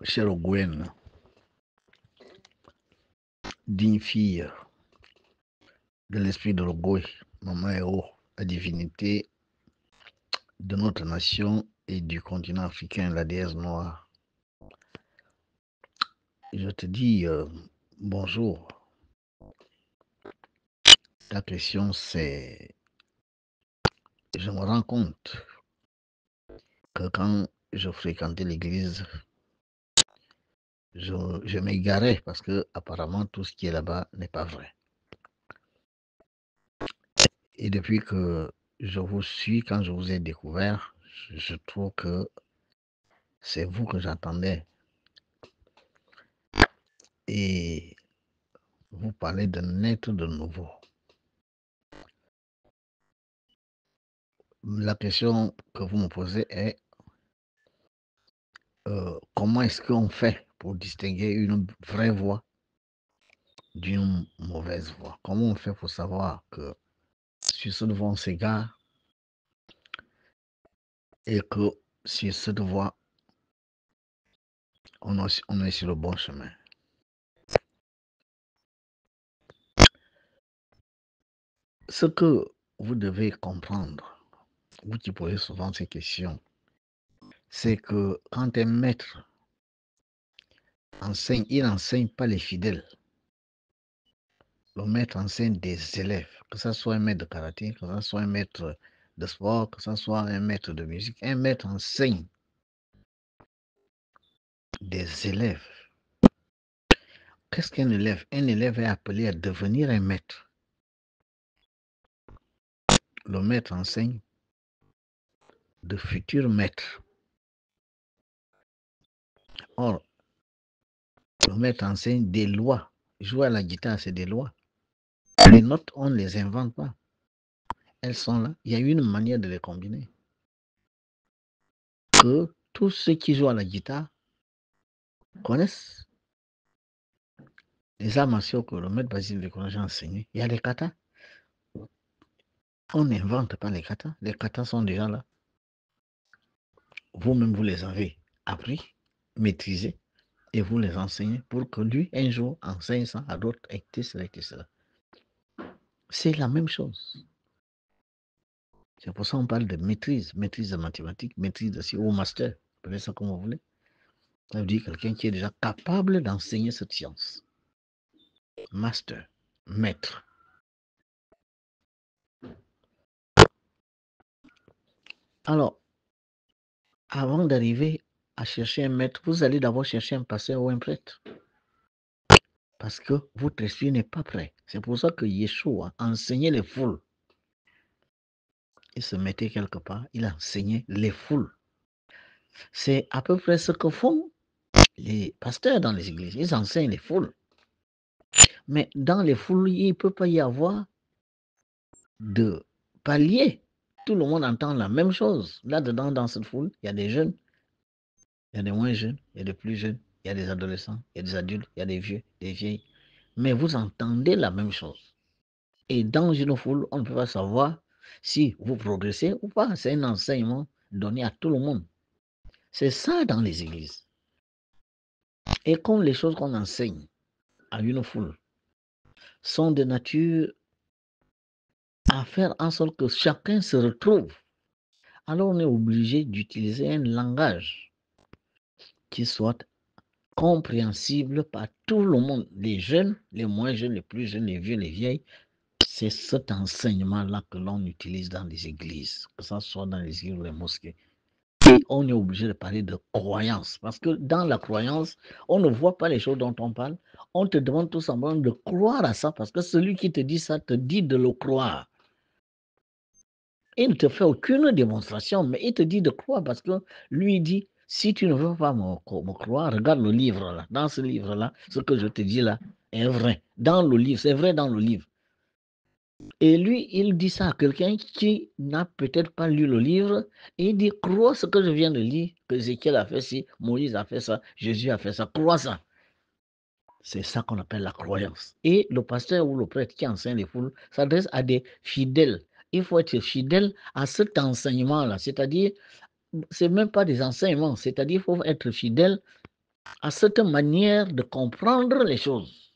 Chère Gwen, digne fille de l'esprit de l'Ogoué, Maman Héros, la divinité de notre nation et du continent africain, la déesse noire. Je te dis bonjour. Ta question c'est, je me rends compte que quand je fréquentais l'église, je m'égarais parce que apparemment tout ce qui est là-bas n'est pas vrai. Et depuis que je vous suis, quand je vous ai découvert, je trouve que c'est vous que j'entendais. Et vous parlez de naître de nouveau. La question que vous me posez est comment est-ce qu'on fait pour distinguer une vraie voix d'une mauvaise voix? Comment on fait pour savoir que sur cette voie on s'égare et que sur cette voie on est sur le bon chemin? Ce que vous devez comprendre, vous qui posez souvent ces questions, c'est que quand un maître enseigne, il n'enseigne pas les fidèles. Le maître enseigne des élèves, que ce soit un maître de karaté, que ce soit un maître de sport, que ce soit un maître de musique. Un maître enseigne des élèves. Qu'est-ce qu'un élève? Un élève est appelé à devenir un maître. Le maître enseigne de futurs maîtres. Or, le maître enseigne des lois. Jouer à la guitare, c'est des lois. Les notes, on ne les invente pas. Elles sont là. Il y a une manière de les combiner. Que tous ceux qui jouent à la guitare connaissent. Les arts martiaux que le maître Basile de Kourage a enseigné, il y a les katas. On n'invente pas les katas. Les katas sont déjà là. Vous-même, vous les avez appris, maîtrisés, et vous les enseignez pour que lui, un jour, enseigne ça à d'autres, et cela. C'est la même chose. C'est pour ça qu'on parle de maîtrise de mathématiques, maîtrise de au master. Appelez ça comme vous voulez. Ça veut dire quelqu'un qui est déjà capable d'enseigner cette science. Master, maître. Alors, avant d'arriver à chercher un maître, vous allez d'abord chercher un pasteur ou un prêtre. Parce que votre esprit n'est pas prêt. C'est pour ça que Yeshua enseignait les foules. Il se mettait quelque part, il enseignait les foules. C'est à peu près ce que font les pasteurs dans les églises. Ils enseignent les foules. Mais dans les foules, il ne peut pas y avoir de palier. Tout le monde entend la même chose. Là-dedans, dans cette foule, il y a des jeunes, il y a des moins jeunes, il y a des plus jeunes, il y a des adolescents, il y a des adultes, il y a des vieux, des vieilles. Mais vous entendez la même chose. Et dans une foule, on ne peut pas savoir si vous progressez ou pas. C'est un enseignement donné à tout le monde. C'est ça dans les églises. Et comme les choses qu'on enseigne à une foule sont de nature à faire en sorte que chacun se retrouve, alors on est obligé d'utiliser un langage qui soit compréhensible par tout le monde, les jeunes, les moins jeunes, les plus jeunes, les vieux, les vieilles. C'est cet enseignement-là que l'on utilise dans les églises, que ce soit dans les églises ou les mosquées. Et on est obligé de parler de croyance, parce que dans la croyance, on ne voit pas les choses dont on parle. On te demande tout simplement de croire à ça, parce que celui qui te dit ça te dit de le croire. Il ne te fait aucune démonstration, mais il te dit de croire, parce que lui dit, si tu ne veux pas me croire, regarde le livre là. Dans ce livre-là, ce que je te dis là est vrai. Dans le livre, c'est vrai dans le livre. Et lui, il dit ça à quelqu'un qui n'a peut-être pas lu le livre. Et il dit, crois ce que je viens de lire, que Ézéchiel a fait ci, Moïse a fait ça, Jésus a fait ça, crois ça. C'est ça qu'on appelle la croyance. Et le pasteur ou le prêtre qui enseigne les foules s'adresse à des fidèles. Il faut être fidèle à cet enseignement-là. C'est-à-dire, c'est même pas des enseignements, c'est-à-dire qu'il faut être fidèle à cette manière de comprendre les choses.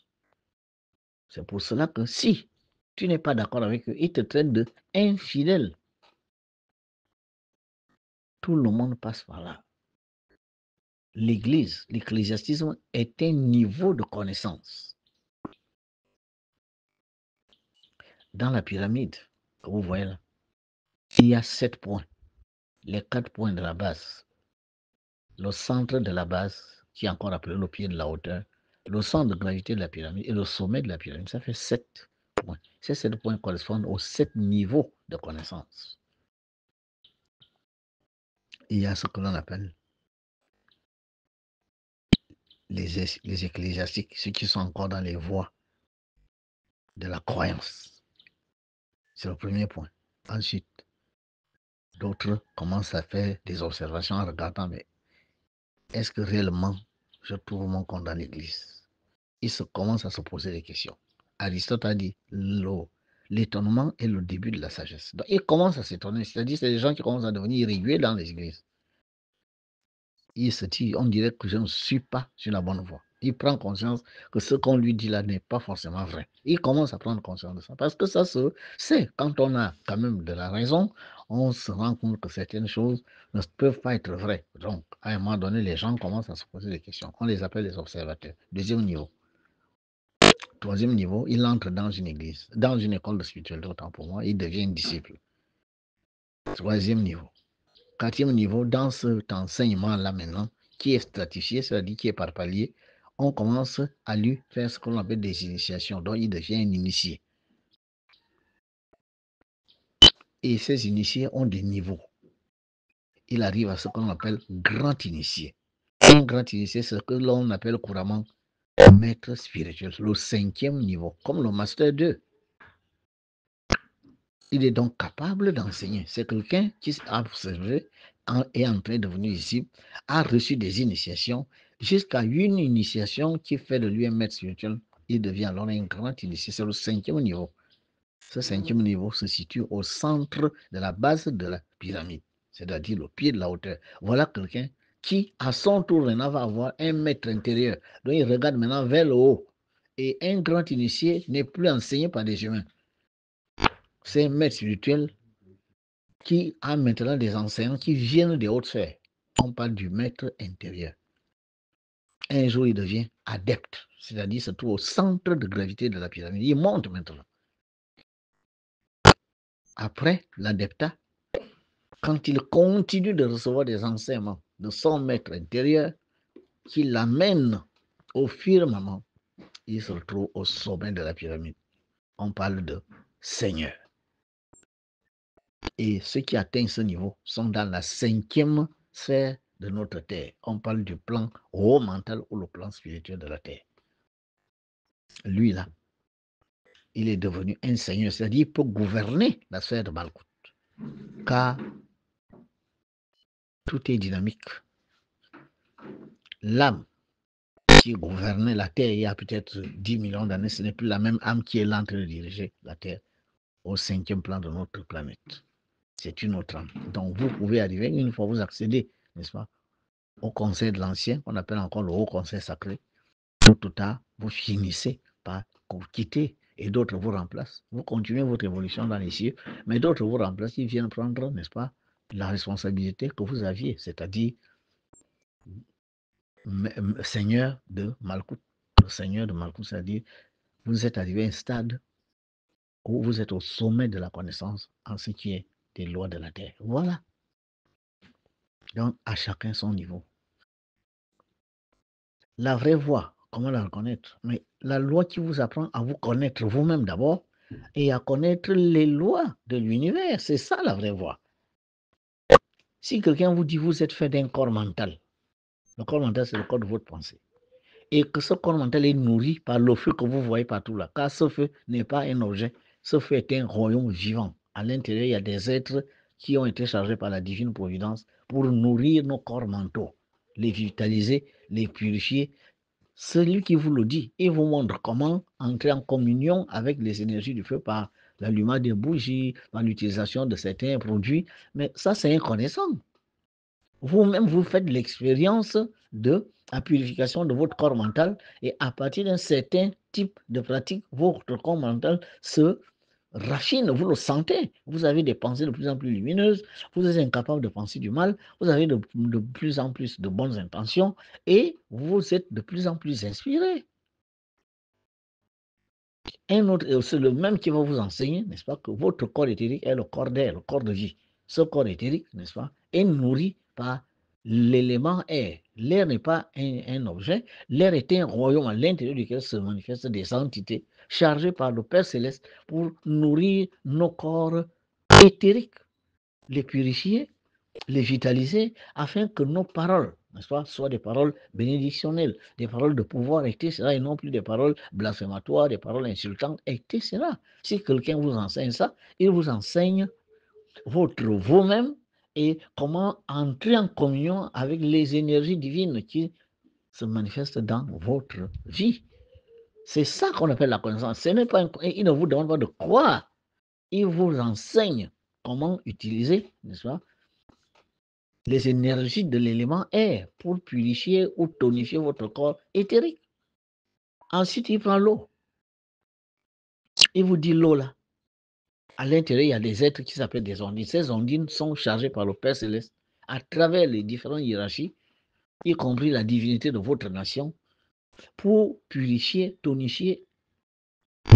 C'est pour cela que si tu n'es pas d'accord avec eux, ils te traitent de infidèle. Tout le monde passe par là. L'Église, l'ecclésiastisme est un niveau de connaissance. Dans la pyramide que vous voyez là, il y a 7 points. Les 4 points de la base. Le centre de la base, qui est encore appelé le pied de la hauteur, le centre de gravité de la pyramide et le sommet de la pyramide. Ça fait 7 points. Ces 7 points correspondent aux 7 niveaux de connaissance. Il y a ce que l'on appelle les ecclésiastiques, ceux qui sont encore dans les voies de la croyance. C'est le premier point. Ensuite, d'autres commencent à faire des observations en regardant, mais est-ce que réellement je trouve mon compte dans l'Église? Ils commencent à se poser des questions. Aristote a dit, l'étonnement est le début de la sagesse. Donc, ils commencent à s'étonner, c'est-à-dire c'est des gens qui commencent à devenir irréguliers dans les églises. Il se dit, on dirait que je ne suis pas sur la bonne voie. Il prend conscience que ce qu'on lui dit là n'est pas forcément vrai. Il commence à prendre conscience de ça. Parce que ça se sait, quand on a quand même de la raison, on se rend compte que certaines choses ne peuvent pas être vraies. Donc, à un moment donné, les gens commencent à se poser des questions. On les appelle les observateurs. Deuxième niveau. Troisième niveau, il entre dans une église, dans une école de spiritualité, autant pour moi, il devient un disciple. Troisième niveau. Quatrième niveau, dans cet enseignement-là maintenant, qui est stratifié, c'est-à-dire qui est par palier, on commence à lui faire ce qu'on appelle des initiations, donc il devient un initié. Et ces initiés ont des niveaux. Il arrive à ce qu'on appelle grand initié. Un grand initié, c'est ce que l'on appelle couramment maître spirituel, le 5e niveau, comme le master 2. Il est donc capable d'enseigner. C'est quelqu'un qui a observé, est en train de devenir ici, a reçu des initiations, jusqu'à une initiation qui fait de lui un maître spirituel. Il devient alors un grand initié. C'est le 5e niveau. Ce 5e niveau se situe au centre de la base de la pyramide, c'est-à-dire le pied de la hauteur. Voilà quelqu'un qui, à son tour, maintenant va avoir un maître intérieur. Donc, il regarde maintenant vers le haut. Et un grand initié n'est plus enseigné par des humains. C'est un maître spirituel qui a maintenant des enseignants qui viennent des hautes sphères. On parle du maître intérieur. Un jour, il devient adepte, c'est-à-dire se trouve au centre de gravité de la pyramide. Il monte maintenant. Après l'adeptat, quand il continue de recevoir des enseignements de son maître intérieur, qui l'amène au firmament, il se retrouve au sommet de la pyramide. On parle de Seigneur. Et ceux qui atteignent ce niveau sont dans la 5e sphère de notre terre. On parle du plan haut mental ou le plan spirituel de la terre. Lui, là, il est devenu un seigneur, c'est-à-dire il peut gouverner la sphère de Malkout. Car tout est dynamique. L'âme qui gouvernait la terre il y a peut-être 10 millions d'années, ce n'est plus la même âme qui est là en train de diriger la terre au 5e plan de notre planète. C'est une autre âme. Donc vous pouvez arriver, une fois vous accédez, n'est-ce pas, au conseil de l'ancien, qu'on appelle encore le haut conseil sacré. Tout ou tard, vous finissez par quitter et d'autres vous remplacent. Vous continuez votre évolution dans les cieux, mais d'autres vous remplacent, ils viennent prendre, n'est-ce pas, la responsabilité que vous aviez, c'est-à-dire Seigneur de Malkout. Le Seigneur de Malkout, c'est-à-dire vous êtes arrivé à un stade où vous êtes au sommet de la connaissance en ce qui est des lois de la terre. Voilà. Donc, à chacun son niveau. La vraie voie, comment la reconnaître? Mais la loi qui vous apprend à vous connaître vous-même d'abord et à connaître les lois de l'univers, c'est ça la vraie voie. Si quelqu'un vous dit vous êtes fait d'un corps mental, le corps mental c'est le corps de votre pensée, et que ce corps mental est nourri par le feu que vous voyez partout là, car ce feu n'est pas un objet, ce feu est un royaume vivant. À l'intérieur, il y a des êtres qui ont été chargés par la divine providence pour nourrir nos corps mentaux, les vitaliser, les purifier. Celui qui vous le dit, il vous montre comment entrer en communion avec les énergies du feu par l'allumage des bougies, par l'utilisation de certains produits. Mais ça, c'est inconnaissant. Vous-même, vous faites l'expérience de la purification de votre corps mental, et à partir d'un certain type de pratique, votre corps mental se raffine, vous le sentez, vous avez des pensées de plus en plus lumineuses, vous êtes incapable de penser du mal, vous avez de plus en plus de bonnes intentions et vous êtes de plus en plus inspiré. Un autre, c'est le même qui va vous enseigner, n'est-ce pas, que votre corps éthérique est le corps d'air, le corps de vie. Ce corps éthérique, n'est-ce pas, est nourri par l'élément air. L'air n'est pas un objet, l'air est un royaume à l'intérieur duquel se manifestent des entités chargées par le Père Céleste pour nourrir nos corps éthériques, les purifier, les vitaliser, afin que nos paroles, n'est-ce pas, soient des paroles bénédictionnelles, des paroles de pouvoir, etc., et non plus des paroles blasphématoires, des paroles insultantes, etc. Si quelqu'un vous enseigne ça, il vous enseigne vous-même et comment entrer en communion avec les énergies divines qui se manifestent dans votre vie. C'est ça qu'on appelle la connaissance. Ce n'est pas il ne vous demande pas de croire, il vous enseigne comment utiliser, n'est-ce pas, les énergies de l'élément air pour purifier ou tonifier votre corps éthérique. Ensuite, il prend l'eau. Il vous dit l'eau là. À l'intérieur, il y a des êtres qui s'appellent des ondines. Ces ondines sont chargées par le Père Céleste à travers les différentes hiérarchies, y compris la divinité de votre nation, pour purifier, tonifier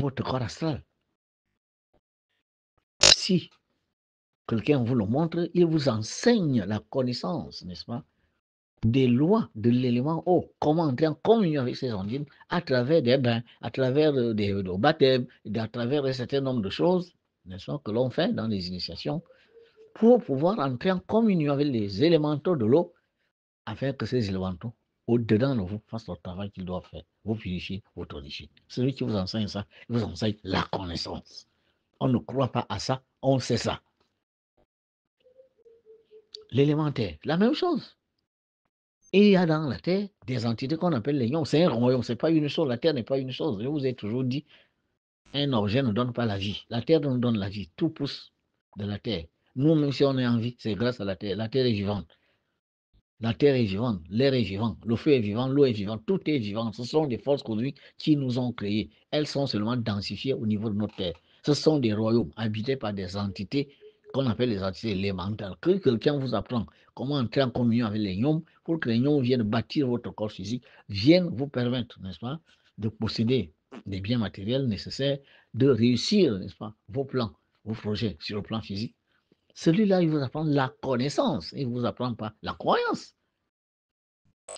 votre corps astral. Si quelqu'un vous le montre, il vous enseigne la connaissance, n'est-ce pas, des lois de l'élément eau, comment entrer en communion avec ces ondines à travers des bains, à travers des baptêmes, à travers un certain nombre de choses, n'est-ce pas, que l'on fait dans les initiations, pour pouvoir entrer en communion avec les élémentaux de l'eau, afin que ces élémentaux, au-dedans de vous, fassent le travail qu'ils doivent faire, vous purifier, vous tonifier. Celui qui vous enseigne ça, il vous enseigne la connaissance. On ne croit pas à ça, on sait ça. L'élémentaire, la même chose. Et il y a dans la terre des entités qu'on appelle les lions. C'est un royaume, c'est pas une chose. La terre n'est pas une chose. Je vous ai toujours dit, un objet ne donne pas la vie. La terre nous donne la vie. Tout pousse de la terre. Nous, même si on est en vie, c'est grâce à la terre. La terre est vivante. La terre est vivante, l'air est vivant, le feu est vivant, l'eau est vivante, tout est vivant. Ce sont des forces cosmiques qui nous ont créés. Elles sont seulement densifiées au niveau de notre terre. Ce sont des royaumes habités par des entités qu'on appelle les entités élémentaires. Que quelqu'un vous apprend comment entrer en communion avec les gnomes pour que les gnomes viennent bâtir votre corps physique, viennent vous permettre, n'est-ce pas, de posséder des biens matériels nécessaires, de réussir, n'est-ce pas, vos plans, vos projets sur le plan physique. Celui-là, il vous apprend la connaissance, il ne vous apprend pas la croyance.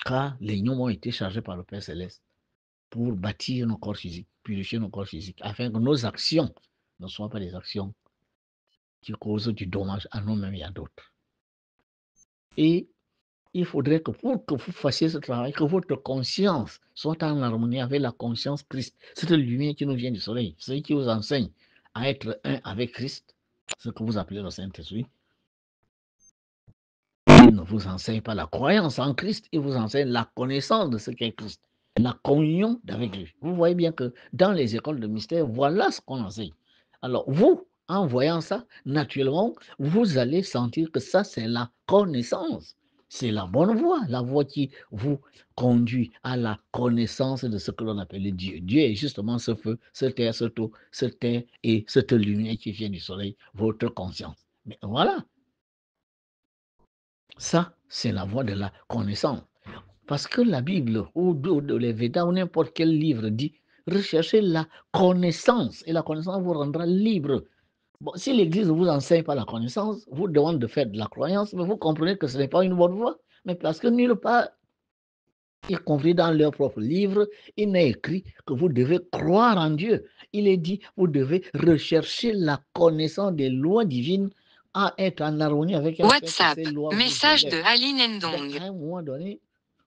Car les gnomes ont été chargés par le Père Céleste pour bâtir nos corps physiques, purifier nos corps physiques, afin que nos actions ne soient pas des actions qui causent du dommage à nous-mêmes et à d'autres. Et il faudrait que pour que vous fassiez ce travail, que votre conscience soit en harmonie avec la conscience Christ, cette lumière qui nous vient du soleil, celui qui vous enseigne à être un avec Christ, ce que vous appelez le Saint-Esprit. Il ne vous enseigne pas la croyance en Christ, il vous enseigne la connaissance de ce qu'est Christ, la communion avec lui. Vous voyez bien que dans les écoles de mystère, voilà ce qu'on enseigne. Alors vous, en voyant ça, naturellement, vous allez sentir que ça, c'est la connaissance. C'est la bonne voie, la voie qui vous conduit à la connaissance de ce que l'on appelle Dieu. Dieu est justement ce feu, cette terre, cette eau, cette terre et cette lumière qui vient du soleil, votre conscience. Mais voilà, ça, c'est la voie de la connaissance. Parce que la Bible ou les Védas ou n'importe quel livre dit recherchez la connaissance et la connaissance vous rendra libre. Bon, si l'Église ne vous enseigne pas la connaissance, vous demande de faire de la croyance, mais vous comprenez que ce n'est pas une bonne voie. Mais parce que nulle part, y compris dans leur propre livre, il n'est écrit que vous devez croire en Dieu. Il est dit, vous devez rechercher la connaissance des lois divines à être en harmonie avec elles. WhatsApp, message de Aline Ndong. Donc, à un moment donné,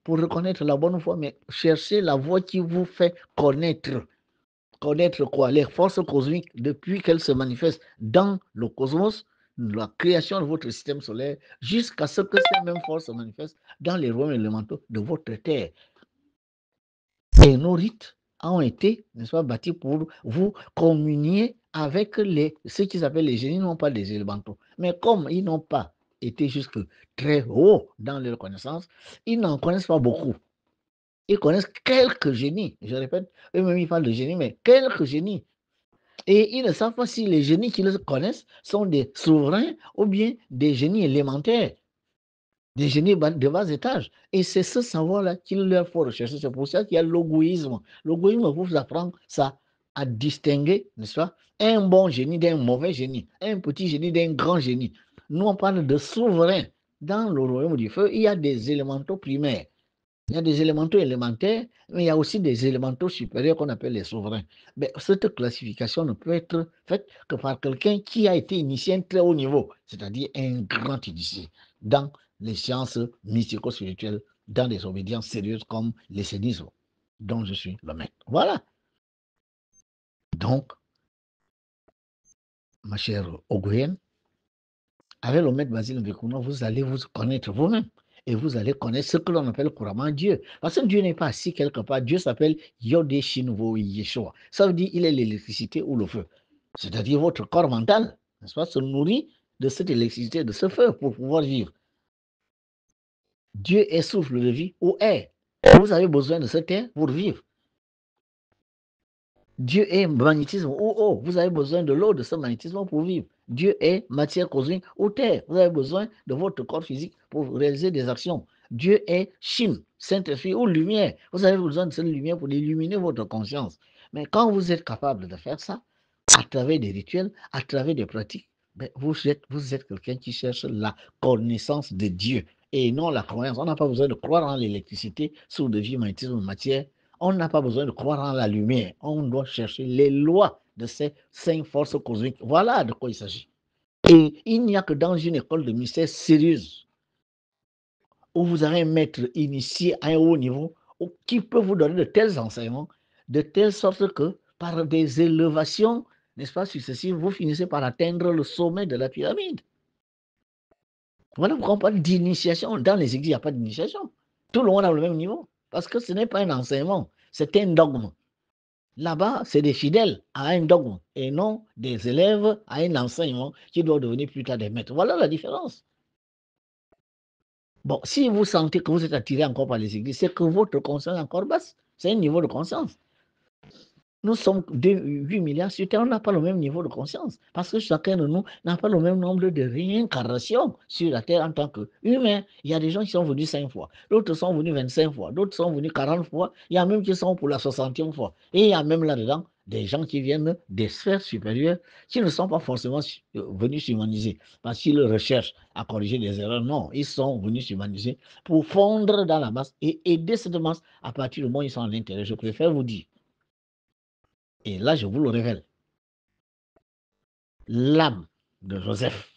pour reconnaître la bonne voie, mais cherchez la voie qui vous fait connaître. Connaître quoi? Les forces cosmiques, depuis qu'elles se manifestent dans le cosmos, la création de votre système solaire, jusqu'à ce que ces mêmes forces se manifestent dans les royaumes élémentaux de votre terre. Et nos rites ont été, n'est-ce pas, bâtis pour vous communier avec ceux qui s'appellent les génies, non pas les élémentaux. Mais comme ils n'ont pas été jusque très haut dans leur connaissance, ils n'en connaissent pas beaucoup. Ils connaissent quelques génies. Je répète, eux-mêmes ils parlent de génie, mais quelques génies. Et ils ne savent pas si les génies qu'ils connaissent sont des souverains ou bien des génies élémentaires, des génies de bas étage. Et c'est ce savoir-là qu'il leur faut rechercher. C'est pour ça qu'il y a l'égoïsme. L'égoïsme vous apprend ça, à distinguer, n'est-ce pas, un bon génie d'un mauvais génie, un petit génie d'un grand génie. Nous, on parle de souverains. Dans le royaume du feu, il y a des élémentaux primaires. Il y a des élémentaux élémentaires, mais il y a aussi des élémentaux supérieurs qu'on appelle les souverains. Mais cette classification ne peut être faite que par quelqu'un qui a été initié à un très haut niveau, c'est-à-dire un grand initié dans les sciences mystico-spirituelles, dans des obédiences sérieuses comme l'essénisme, dont je suis le maître. Voilà. Donc, ma chère Ogoyenne, avec le maître Basile Mbekouno, vous allez vous connaître vous-même. Et vous allez connaître ce que l'on appelle couramment Dieu. Parce que Dieu n'est pas assis quelque part. Dieu s'appelle Yodé Shinvo Yeshua. Ça veut dire qu'il est l'électricité ou le feu. C'est-à-dire votre corps mental, n'est-ce pas, se nourrit de cette électricité, de ce feu pour pouvoir vivre. Dieu est souffle de vie ou air. Vous avez besoin de cette air pour vivre. Dieu est magnétisme ou eau. Vous avez besoin de l'eau, de ce magnétisme pour vivre. Dieu est matière cosmique ou terre. Vous avez besoin de votre corps physique pour réaliser des actions. Dieu est Chine, Saint-Esprit ou lumière. Vous avez besoin de cette lumière pour illuminer votre conscience. Mais quand vous êtes capable de faire ça, à travers des rituels, à travers des pratiques, ben vous êtes quelqu'un qui cherche la connaissance de Dieu et non la croyance. On n'a pas besoin de croire en l'électricité, sous de vie, magnétisme, matière. On n'a pas besoin de croire en la lumière. On doit chercher les lois de ces 5 forces cosmiques. Voilà de quoi il s'agit. Et il n'y a que dans une école de mystère sérieuse où vous avez un maître initié à un haut niveau qui peut vous donner de tels enseignements, de telle sorte que par des élévations, n'est-ce pas, successives, vous finissez par atteindre le sommet de la pyramide. Voilà pourquoi on parle d'initiation. Dans les églises, il n'y a pas d'initiation. Tout le monde a le même niveau. Parce que ce n'est pas un enseignement, c'est un dogme. Là-bas, c'est des fidèles à un dogme et non des élèves à un enseignement qui doivent devenir plus tard des maîtres. Voilà la différence. Bon, si vous sentez que vous êtes attiré encore par les églises, c'est que votre conscience est encore basse. C'est un niveau de conscience. Nous sommes 8 milliards sur Terre, on n'a pas le même niveau de conscience. Parce que chacun de nous n'a pas le même nombre de réincarnations sur la Terre en tant qu'humain. Il y a des gens qui sont venus 5 fois, d'autres sont venus 25 fois, d'autres sont venus 40 fois, il y a même qui sont pour la 60e fois. Et il y a même là-dedans des gens qui viennent des sphères supérieures qui ne sont pas forcément venus s'humaniser parce qu'ils recherchent à corriger des erreurs. Non, ils sont venus s'humaniser pour fondre dans la masse et aider cette masse à partir du moment où ils sont à l'intérieur. Je préfère vous dire. Et là, je vous le révèle. L'âme de Joseph,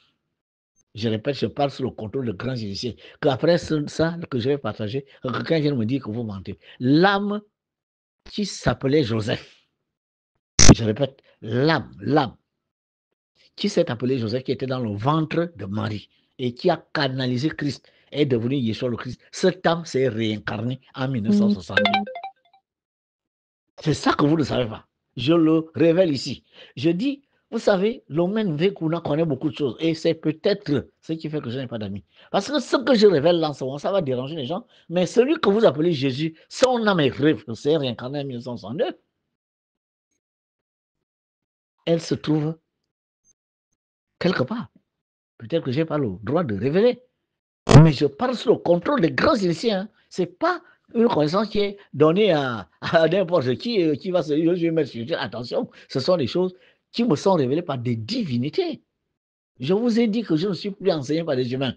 je répète, je parle sous le contrôle de grands initiés, qu'après ça, que je vais partager, que quelqu'un vient me dire que vous mentez. L'âme qui s'appelait Joseph, je répète, l'âme, qui s'est appelée Joseph, qui était dans le ventre de Marie et qui a canalisé Christ, est devenu Yeshua le Christ. Cette âme s'est réincarnée en 1962. C'est ça que vous ne savez pas. Je le révèle ici. Je dis, vous savez, l'homme Vekuna connaît beaucoup de choses. Et c'est peut-être ce qui fait que je n'ai pas d'amis. Parce que ce que je révèle là en ce moment, ça va déranger les gens. Mais celui que vous appelez Jésus, son âme s'est réincarnée en 1962. Elle se trouve quelque part. Peut-être que je n'ai pas le droit de révéler. Mais je parle sous le contrôle des grands initiés. Hein. Ce n'est pas une connaissance qui est donnée à n'importe qui va se dire, je vais mettre sur Dieu. Attention, ce sont des choses qui me sont révélées par des divinités. Je vous ai dit que je ne suis plus enseigné par des humains.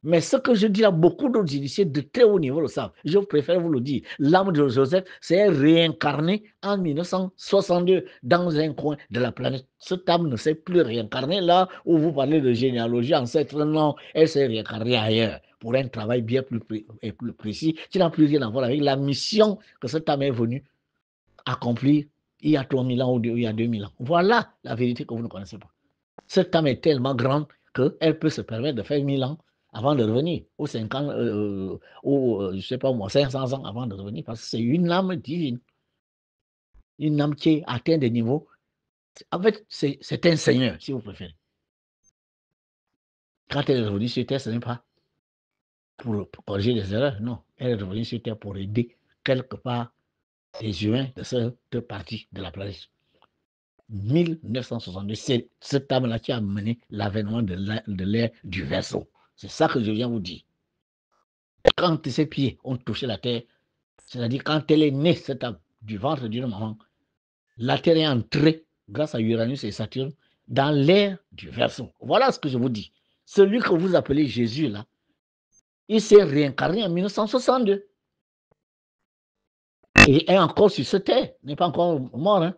Mais ce que je dis là, beaucoup d'autres initiés de très haut niveau le savent. Je préfère vous le dire. L'âme de Joseph s'est réincarnée en 1962 dans un coin de la planète. Cette âme ne s'est plus réincarnée là où vous parlez de généalogie ancêtre. Non, elle s'est réincarnée ailleurs pour un travail bien plus précis qui n'a plus rien à voir avec la mission que cette âme est venue accomplir il y a 3000 ans ou il y a 2000 ans. Voilà la vérité que vous ne connaissez pas. Cette âme est tellement grande qu'elle peut se permettre de faire 1000 ans avant de revenir, ou 50, ou je ne sais pas moi, 500 ans avant de revenir, parce que c'est une âme divine, une âme qui atteint des niveaux. En fait, c'est un seigneur, si vous préférez. Quand elle est revenue sur terre, ce n'est pas pour corriger les erreurs, non. Elle est revenue sur terre pour aider quelque part les humains de cette partie de la planète. 1962, c'est cette table-là qui a mené l'avènement de l'ère du Verseau. C'est ça que je viens vous dire. Quand ses pieds ont touché la terre, c'est-à-dire quand elle est née, cette table, du ventre d'une maman, la terre est entrée, grâce à Uranus et Saturne, dans l'ère du Verseau. Voilà ce que je vous dis. Celui que vous appelez Jésus, là, il s'est réincarné en 1962. Et est encore sur cette terre, n'est pas encore mort. Hein.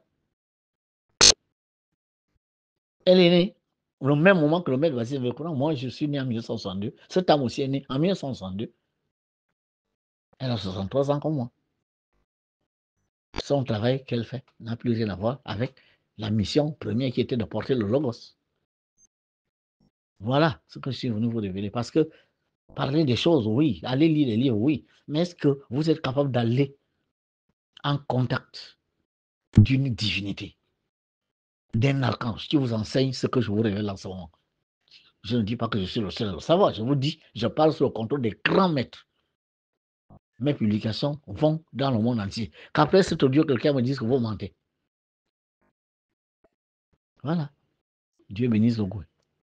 Elle est née au même moment que le maître Vassili Lecourant. Moi, je suis né en 1962. Cette âme aussi est née en 1962. Elle a 63 ans comme moi. Son travail qu'elle fait n'a plus rien à voir avec la mission première qui était de porter le Logos. Voilà ce que je suis venu vous révéler. Parce que parler des choses, oui. Aller lire les livres, oui. Mais est-ce que vous êtes capable d'aller en contact d'une divinité, d'un archange qui vous enseigne ce que je vous révèle en ce moment? Je ne dis pas que je suis le seul à le savoir. Je vous dis, je parle sous le contrôle des grands maîtres. Mes publications vont dans le monde entier. Qu'après cet audio, quelqu'un me dise que vous mentez. Voilà. Dieu bénisse le goût.